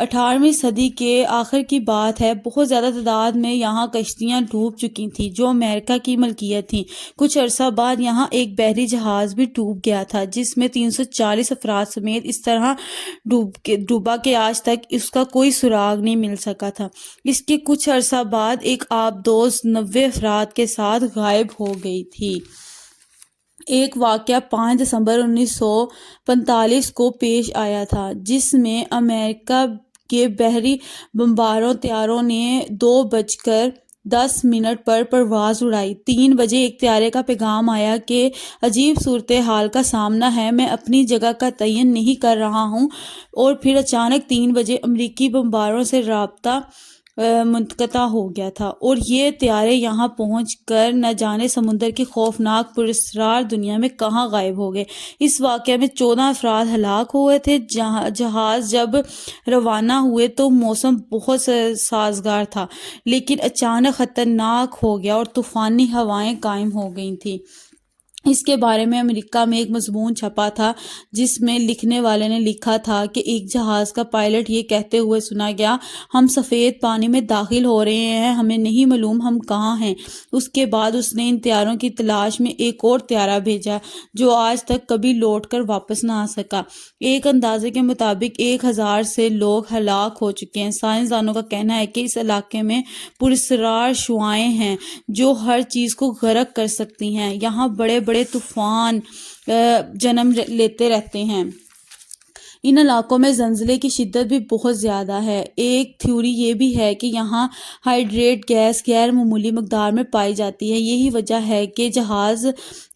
18ویں صدی کے آخر کی بات ہے، بہت زیادہ تعداد میں یہاں کشتیاں ڈوب چکی تھیں جو امریکہ کی ملکیت تھیں۔ کچھ عرصہ بعد یہاں ایک بحری جہاز بھی ڈوب گیا تھا جس میں 340 افراد سمیت اس طرح ڈوبا کہ آج تک اس کا کوئی سراغ نہیں مل سکا تھا۔ اس کے کچھ عرصہ بعد ایک آبدوز 90 افراد کے ساتھ غائب ہو گئی تھی۔ ایک واقعہ 5 دسمبر 1945 کو پیش آیا تھا جس میں امریکہ کے بحری بمباروں طیاروں نے 2:10 پر پرواز اڑائی۔ 3 بجے ایک طیارے کا پیغام آیا کہ عجیب صورتحال کا سامنا ہے، میں اپنی جگہ کا تعین نہیں کر رہا ہوں، اور پھر اچانک 3 بجے امریکی بمباروں سے رابطہ منقطع ہو گیا تھا، اور یہ طیارے یہاں پہنچ کر نہ جانے سمندر کی خوفناک پراسرار دنیا میں کہاں غائب ہو گئے۔ اس واقعے میں 14 افراد ہلاک ہوئے تھے۔ جہاز جب روانہ ہوئے تو موسم بہت سازگار تھا، لیکن اچانک خطرناک ہو گیا اور طوفانی ہوائیں قائم ہو گئی تھیں۔ اس کے بارے میں امریکہ میں ایک مضمون چھپا تھا جس میں لکھنے والے نے لکھا تھا کہ ایک جہاز کا پائلٹ یہ کہتے ہوئے سنا گیا، ہم سفید پانی میں داخل ہو رہے ہیں، ہمیں نہیں معلوم ہم کہاں ہیں۔ اس کے بعد اس نے ان طیاروں کی تلاش میں ایک اور طیارہ بھیجا جو آج تک کبھی لوٹ کر واپس نہ آ سکا۔ ایک اندازے کے مطابق 1000 سے لوگ ہلاک ہو چکے ہیں۔ سائنسدانوں کا کہنا ہے کہ اس علاقے میں پراسرار شعاعیں ہیں جو ہر چیز کو غرق کر سکتی ہیں۔ یہاں بڑے بڑے طوفان جنم لیتے رہتے ہیں۔ ان علاقوں میں زلزلے کی شدت بھی بہت زیادہ ہے۔ ایک تھیوری یہ بھی ہے کہ یہاں ہائیڈریٹ گیس غیر معمولی مقدار میں پائی جاتی ہے۔ یہی وجہ ہے کہ جہاز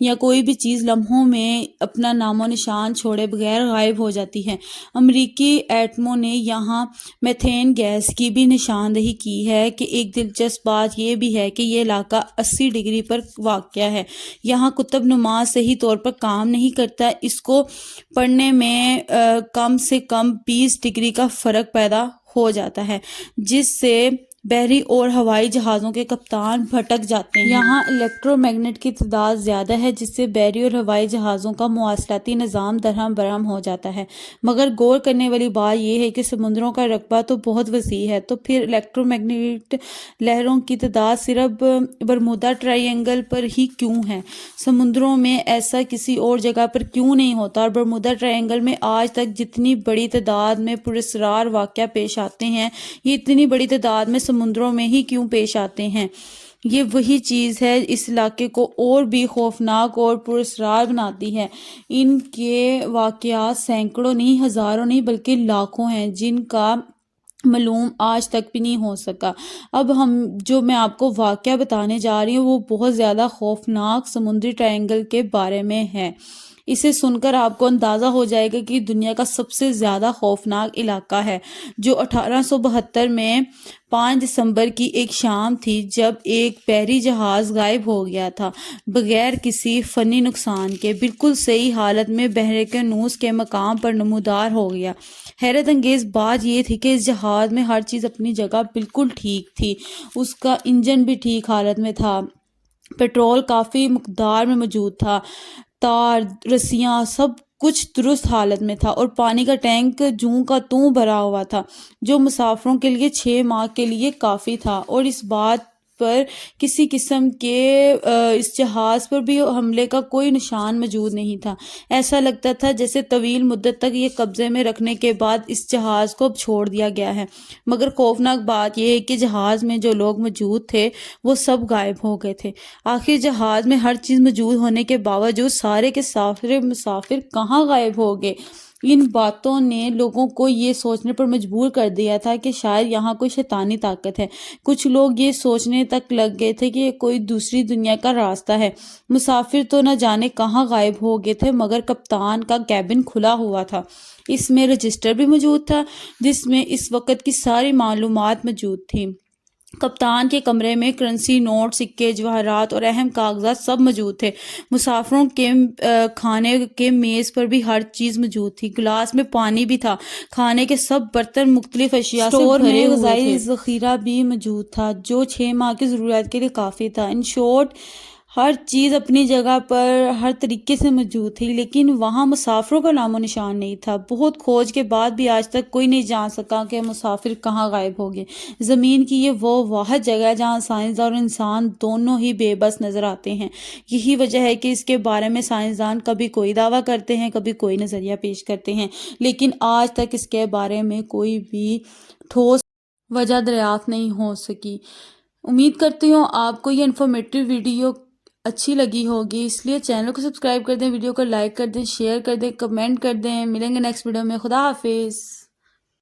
یا کوئی بھی چیز لمحوں میں اپنا نام و نشان چھوڑے بغیر غائب ہو جاتی ہے۔ امریکی ایٹموں نے یہاں میتھین گیس کی بھی نشاندہی کی ہے کہ ایک دلچسپ بات یہ بھی ہے کہ یہ علاقہ 80 ڈگری پر واقع ہے۔ یہاں قطب نما صحیح طور پر کام نہیں کرتا۔ اس کو پڑھنے میں کم سے کم 20 ڈگری کا فرق پیدا ہو جاتا ہے، جس سے بحری اور ہوائی جہازوں کے کپتان بھٹک جاتے ہیں۔ یہاں الیکٹرو میگنیٹ کی تعداد زیادہ ہے جس سے بحری اور ہوائی جہازوں کا مواصلاتی نظام درہم برہم ہو جاتا ہے۔ مگر غور کرنے والی بات یہ ہے کہ سمندروں کا رقبہ تو بہت وسیع ہے، تو پھر الیکٹرو میگنیٹ لہروں کی تعداد صرف برمودا ٹرائی اینگل پر ہی کیوں ہے؟ سمندروں میں ایسا کسی اور جگہ پر کیوں نہیں ہوتا؟ اور برمودا ٹرائی اینگل میں آج تک جتنی بڑی تعداد میں پراسرار واقعہ پیش آتے ہیں، یہ اتنی بڑی تعداد میں سمندروں میں ہی کیوں پیش آتے ہیں؟ یہ وہی چیز ہے اس علاقے کو اور بھی خوفناک اور پراسرار بناتی ہے۔ ان کے واقعات سینکڑوں نہیں، ہزاروں نہیں، بلکہ لاکھوں ہیں جن کا معلوم آج تک بھی نہیں ہو سکا۔ اب جو میں آپ کو واقعہ بتانے جا رہی ہوں وہ بہت زیادہ خوفناک سمندری ٹرائنگل کے بارے میں ہے۔ اسے سن کر آپ کو اندازہ ہو جائے گا کہ دنیا کا سب سے زیادہ خوفناک علاقہ ہے، جو 1872 میں 5 دسمبر کی ایک شام تھی جب ایک بحری جہاز غائب ہو گیا تھا بغیر کسی فنی نقصان کے، بالکل صحیح حالت میں بحیرہ کے مقام پر نمودار ہو گیا۔ حیرت انگیز بات یہ تھی کہ اس جہاز میں ہر چیز اپنی جگہ بالکل ٹھیک تھی۔ اس کا انجن بھی ٹھیک حالت میں تھا، پیٹرول کافی مقدار میں موجود تھا، تار، رسیاں، سب کچھ درست حالت میں تھا، اور پانی کا ٹینک جوں کا توں بھرا ہوا تھا جو مسافروں کے لیے 6 ماہ کے لیے کافی تھا۔ اور اس بات پر کسی قسم کے اس جہاز پر بھی حملے کا کوئی نشان موجود نہیں تھا۔ ایسا لگتا تھا جیسے طویل مدت تک یہ قبضے میں رکھنے کے بعد اس جہاز کو اب چھوڑ دیا گیا ہے۔ مگر خوفناک بات یہ ہے کہ جہاز میں جو لوگ موجود تھے وہ سب غائب ہو گئے تھے۔ آخر جہاز میں ہر چیز موجود ہونے کے باوجود سارے کے سارے مسافر کہاں غائب ہو گئے؟ ان باتوں نے لوگوں کو یہ سوچنے پر مجبور کر دیا تھا کہ شاید یہاں کوئی شیطانی طاقت ہے۔ کچھ لوگ یہ سوچنے تک لگ گئے تھے کہ یہ کوئی دوسری دنیا کا راستہ ہے۔ مسافر تو نہ جانے کہاں غائب ہو گئے تھے، مگر کپتان کا کیبن کھلا ہوا تھا۔ اس میں رجسٹر بھی موجود تھا جس میں اس وقت کی ساری معلومات موجود تھیں۔ کپتان کے کمرے میں کرنسی نوٹ، سکے، جواہرات اور اہم کاغذات سب موجود تھے۔ مسافروں کے کھانے کے میز پر بھی ہر چیز موجود تھی۔ گلاس میں پانی بھی تھا، کھانے کے سب برتن مختلف اشیاء سے بھرے ہوئے تھے۔ غذائی ذخیرہ بھی موجود تھا جو 6 ماہ کی ضرورت کے لیے کافی تھا۔ ان شارٹ، ہر چیز اپنی جگہ پر ہر طریقے سے موجود تھی، لیکن وہاں مسافروں کا نام و نشان نہیں تھا۔ بہت کھوج کے بعد بھی آج تک کوئی نہیں جان سکا کہ مسافر کہاں غائب ہو گئے۔ زمین کی یہ وہ واحد جگہ ہے جہاں سائنسداں اور انسان دونوں ہی بے بس نظر آتے ہیں۔ یہی وجہ ہے کہ اس کے بارے میں سائنسدان کبھی کوئی دعویٰ کرتے ہیں، کبھی کوئی نظریہ پیش کرتے ہیں، لیکن آج تک اس کے بارے میں کوئی بھی ٹھوس وجہ دریافت نہیں ہو سکی۔ امید کرتی ہوں آپ کو یہ انفارمیٹیو ویڈیو اچھی لگی ہوگی، اس لیے چینل کو سبسکرائب کر دیں، ویڈیو کو لائک کر دیں، شیئر کر دیں، کمنٹ کر دیں۔ ملیں گے نیکسٹ ویڈیو میں۔ خدا حافظ۔